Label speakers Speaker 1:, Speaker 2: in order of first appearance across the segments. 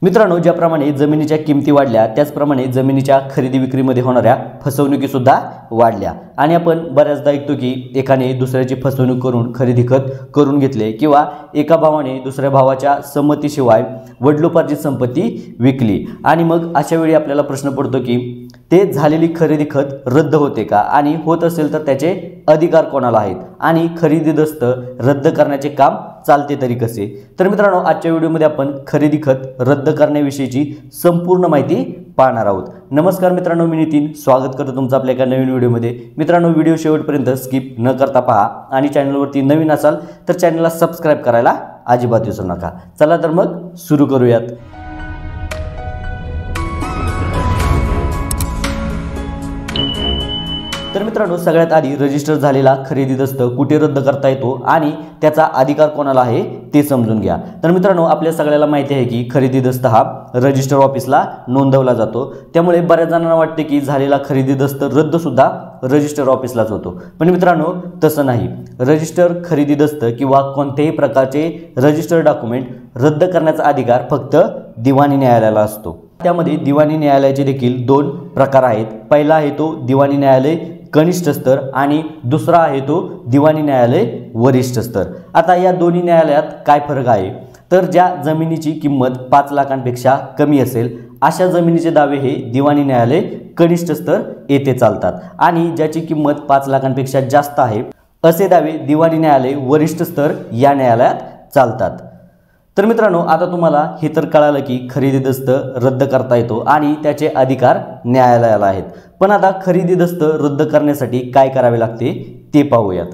Speaker 1: मित्रांनो, ज्याप्रमाणे जमिनीच्या किमती वाढल्या त्याचप्रमाणे जमिनीच्या खरेदी विक्रीमध्ये होणाऱ्या फसवणुकी सुद्धा वाढल्या आणि आपण बऱ्याचदा ऐकतो की एकाने दुसऱ्याची फसवणूक करून खरेदी खत करून घेतले किंवा एका भावाने दुसऱ्या भावाच्या संमतीशिवाय वडिलोपार्जित संपत्ती विकली आणि मग अशा वेळी आपल्याला प्रश्न पडतो की ते झालेली खरेदी खत रद्द होते का आणि होत असेल तर त्याचे अधिकार कोणाला आहेत आणि खरेदी दस्त रद्द करण्याचे काम चालते तरी कसे। तर मित्रांनो, आजच्या व्हिडिओमध्ये आपण खरेदी खत रद्द करण्याविषयीची संपूर्ण माहिती पाहणार आहोत। नमस्कार मित्रांनो, मी नितीन स्वागत करतो तुमचं आपल्या एका नवीन व्हिडिओमध्ये। मित्रांनो, व्हिडिओ शेवटपर्यंत स्किप न करता पहा आणि चॅनलवरती नवीन असाल तर चॅनलला सबस्क्राइब करायला अजिबात विसरू नका। चला तर मग सुरू करूयात। तर मित्रांनो, सगळ्यात आधी रजिस्टर झालेला खरेदी दस्त कुठे रद्द करता येतो आणि त्याचा अधिकार कोणाला आहे ते समजून घ्या। तर मित्रांनो, आपल्या सगळ्याला माहिती आहे की खरेदी दस्त हा रजिस्टर ऑफिसला नोंदवला जातो। त्यामुळे बऱ्याच जणांना वाटते की झालेला खरेदी दस्त रद्द सुद्धा रजिस्टर ऑफिसलाच होतो, पण मित्रांनो तसं नाही। रजिस्टर खरेदी दस्त किंवा कोणत्याही प्रकारचे रजिस्टर डॉक्युमेंट रद्द करण्याचा अधिकार फक्त दिवाणी न्यायालयाला असतो। त्यामध्ये दिवाणी न्यायालयाचे देखील दोन प्रकार आहेत। पहिला आहे तो दिवाणी न्यायालय कनिष्ठ स्तर आणि दुसरा आहे तो दिवाणी न्यायालय वरिष्ठ स्तर। आता या दोन्ही न्यायालयात काय फरक आहे तर ज्या जमिनीची किंमत 5 लाखांपेक्षा कमी असेल अशा जमिनीचे दावे हे दिवाणी न्यायालय कनिष्ठ स्तर येथे चालतात आणि ज्याची किंमत 5 लाखांपेक्षा जास्त आहे असे दावे दिवाणी न्यायालय वरिष्ठ स्तर या न्यायालयात चालतात। तर मित्रांनो, आता तुम्हाला हे तर कळालं की खरेदी दस्त रद्द करता येतो आणि त्याचे अधिकार न्यायालयाला आहेत, पण आता खरेदी दस्त रद्द करण्यासाठी काय करावे लागते ते पाहूयात।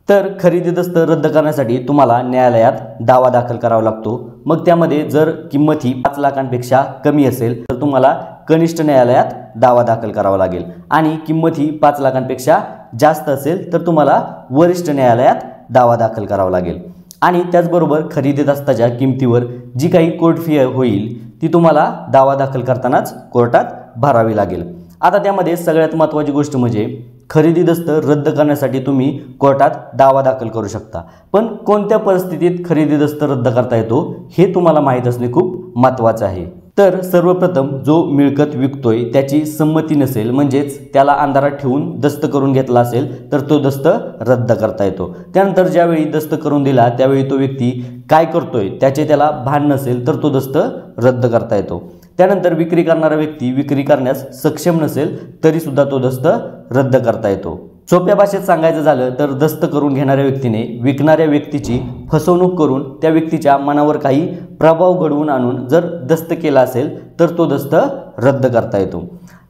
Speaker 1: तर खरेदी दस्त रद्द करण्यासाठी तुम्हाला न्यायालयात दावा दाखल करावा लागतो। मग त्यामध्ये जर किंमत ही 5 लाखांपेक्षा कमी असेल तर तुम्हाला कनिष्ठ न्यायालयात दावा दाखल करावा लागेल आणि किंमत ही 5 लाखांपेक्षा जास्त असेल तर तुम्हाला वरिष्ठ न्यायालयात दावा दाखल करावा लागेल आणि त्याचबरोबर खरेदी दस्ताच्या किमतीवर जी काही कोर्ट फी होईल ती तुम्हाला दावा दाखल करतानाच कोर्टात भरावी लागेल। आता त्यामध्ये सगळ्यात महत्त्वाची गोष्ट म्हणजे खरेदी दस्त रद्द करण्यासाठी तुम्ही कोर्टात दावा दाखल करू शकता, पण कोणत्या परिस्थितीत खरेदी दस्त रद्द करता येतो हे तुम्हाला माहीत असणे खूप महत्त्वाचं आहे। तर सर्वप्रथम जो मिळकत विकतोय त्याची संमती नसेल, म्हणजेच त्याला अंधारात ठेवून दस्त करून घेतला असेल तर तो दस्त रद्द करता येतो। त्यानंतर ज्यावेळी दस्त करून दिला त्यावेळी तो व्यक्ती काय करतोय त्याचे त्याला भान नसेल तर तो दस्त रद्द करता येतो। त्यानंतर विक्री करणारा व्यक्ती विक्री करण्यास सक्षम नसेल तरी सुद्धा तो दस्त रद्द करता येतो। सोप्या भाषेत सांगायचं झालं तर दस्त करून घेणाऱ्या व्यक्तीने विकणाऱ्या व्यक्तीची फसवणूक करून त्या व्यक्तीच्या मनावर काही प्रभाव घडवून आणून जर दस्त केला असेल तर तो दस्त रद्द करता येतो।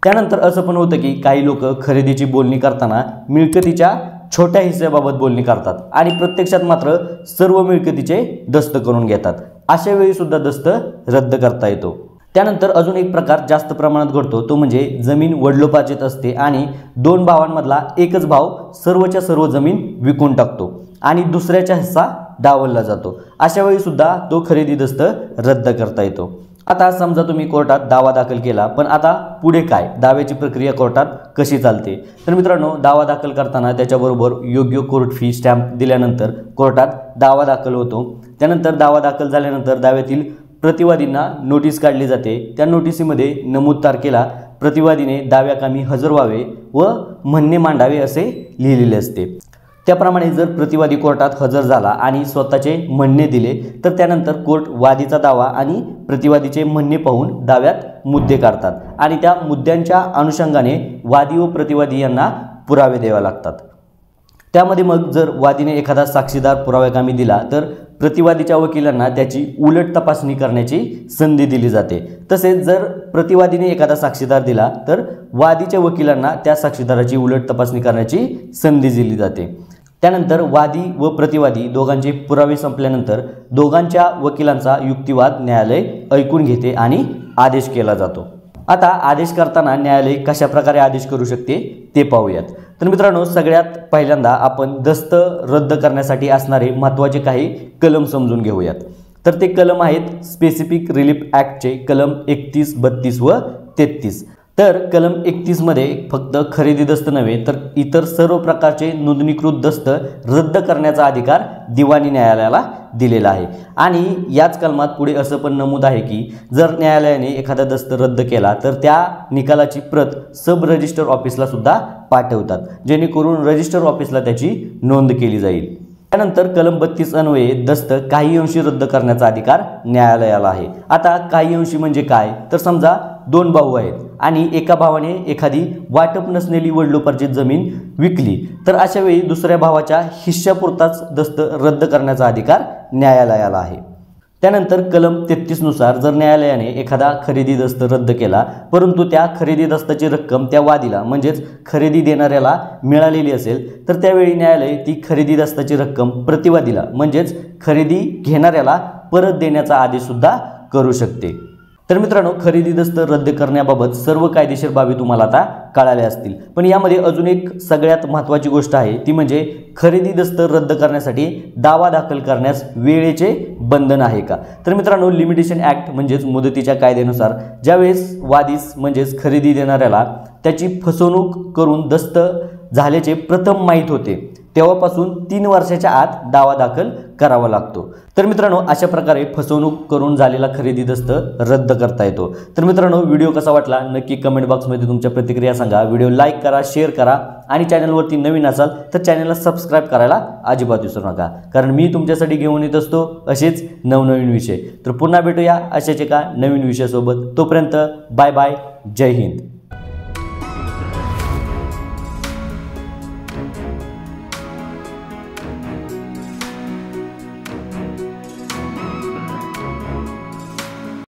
Speaker 1: त्यानंतर असं पण होतं की काही लोक खरेदीची बोलणी करताना मिळकतीच्या छोट्या हिस्स्याबाबत बोलणी करतात आणि प्रत्यक्षात मात्र सर्व मिळकतीचे दस्त करून घेतात। अशा वेळी सुद्धा दस्त रद्द करता येतो। त्यानंतर अजून एक प्रकार जास्त प्रमाणात घडतो तो म्हणजे जमीन वडिलोपार्जित असते आणि दोन भावांमधला एकच भाव सर्वच्या सर्व जमीन विकून टाकतो आणि दुसऱ्याचा हिस्सा डावलला जातो। अशा वेळी सुद्धा तो खरेदी दस्त रद्द करता येतो। आता समजा तुम्ही कोर्टात दावा दाखल केला, पण आता पुढे काय, दाव्याची प्रक्रिया कोर्टात कशी चालते। तर मित्रांनो, दावा दाखल करताना त्याच्याबरोबर योग्य कोर्ट फी स्टॅम्प दिल्यानंतर कोर्टात दावा दाखल होतो। त्यानंतर दावा दाखल झाल्यानंतर दाव्यातील प्रतिवादींना नोटीस काढली जाते। त्या नोटिसीमध्ये नमूद तारखेला प्रतिवादीने दाव्याकामी हजर व्हावे व म्हणणे मांडावे असे लिहिलेले असते। त्याप्रमाणे जर प्रतिवादी कोर्टात हजर झाला आणि स्वतःचे म्हणणे दिले तर त्यानंतर कोर्ट वादीचा दावा आणि प्रतिवादीचे म्हणणे पाहून दाव्यात मुद्दे काढतात आणि त्या मुद्द्यांच्या अनुषंगाने वादी व प्रतिवादी यांना पुरावे द्यावे लागतात। त्यामध्ये मग जर वादीने एखादा साक्षीदार पुराव्याकामी दिला तर प्रतिवादीच्या वकिलांना त्याची उलट तपासणी करण्याची संधी दिली जाते। तसेच जर प्रतिवादीने एखादा साक्षीदार दिला तर वादीच्या वकिलांना त्या साक्षीदाराची उलट तपासणी करण्याची संधी दिली जाते। त्यानंतर वादी व प्रतिवादी दोघांचे पुरावे संपल्यानंतर दोघांच्या वकिलांचा युक्तिवाद न्यायालय ऐकून घेते आणि आदेश केला जातो। आता आदेश करताना न्यायालय कशा प्रकारे आदेश करू शकते ते पाहूयात। तर मित्रांनो, सगळ्यात पहिल्यांदा आपण दस्त रद्द करण्यासाठी असणारे महत्त्वाचे काही कलम समजून घेऊयात। तर ते कलम आहेत स्पेसिफिक रिलीफ ॲक्टचे कलम 31, 32 व 33। तर कलम 31 मध्ये फक्त खरेदी दस्त नव्हे तर इतर सर्व प्रकारचे नोंदणीकृत दस्त रद्द करण्याचा अधिकार दिवाणी न्यायालयाला दिलेला आहे। आणि याच कलमात पुढे असं पण नमूद आहे की जर न्यायालयाने एखादा दस्त रद्द केला तर त्या निकालाची प्रत सब रजिस्टर ऑफिसला सुद्धा पाठवतात, जेणेकरून रजिस्टर ऑफिसला त्याची नोंद केली जाईल। त्यानंतर कलम 32 अन्वये दस्त काही अंशी रद्द करण्याचा अधिकार न्यायालयाला आहे। आता काही अंशी म्हणजे काय, तर समजा दोन भाऊ आहेत आणि एका भावाने एखादी वाटप नसलेली वडिलोपार्जित जमीन विकली, तर अशा वेळी दुसऱ्या भावाच्या हिश्श्यापुरताच दस्त रद्द करण्याचा अधिकार न्यायालयाला आहे। त्यानंतर कलम 33 नुसार जर न्यायालयाने एखादा खरेदी दस्त रद्द केला परंतु त्या खरेदी दस्ताची रक्कम त्या वादीला म्हणजेच खरेदी देणाऱ्याला मिळालेली असेल, तर त्यावेळी न्यायालय ती खरेदी दस्ताची रक्कम प्रतिवादीला म्हणजेच खरेदी घेणाऱ्याला परत देण्याचा आदेश सुद्धा करू शकते। तर मित्रांनो, खरेदी दस्त रद्द करण्याबाबत सर्व कायदेशीर बाबी तुम्हाला आता कळाल्या असतील, पण यामध्ये अजून एक सगळ्यात महत्त्वाची गोष्ट आहे ती म्हणजे खरेदी दस्त रद्द करण्यासाठी दावा दाखल करण्यास वेळेचे बंधन आहे का। तर मित्रांनो, लिमिटेशन ॲक्ट म्हणजेच मुदतीच्या कायद्यानुसार ज्यावेळेस वादीस म्हणजेच खरेदी देणाऱ्याला त्याची फसवणूक करून दस्त झाल्याचे प्रथम माहीत होते तेव्हापासून 3 वर्षाच्या आत दावा दाखल करावा लागतो। तर मित्रांनो, अशा प्रकारे फसवणूक करून झालेला खरेदी दस्त रद्द करता येतो। तर मित्रांनो, व्हिडिओ कसा वाटला नक्की कमेंट बॉक्समध्ये तुमच्या प्रतिक्रिया सांगा। व्हिडिओ लाईक करा, शेअर करा आणि चॅनलवरती नवीन असाल तर चॅनलला सबस्क्राईब करायला अजिबात विसरू नका, कारण मी तुमच्यासाठी घेऊन येत असतो असेच नवनवीन विषय। तर पुन्हा भेटूया अशाच एका नवीन विषयासोबत। तोपर्यंत बाय बाय, जय हिंद।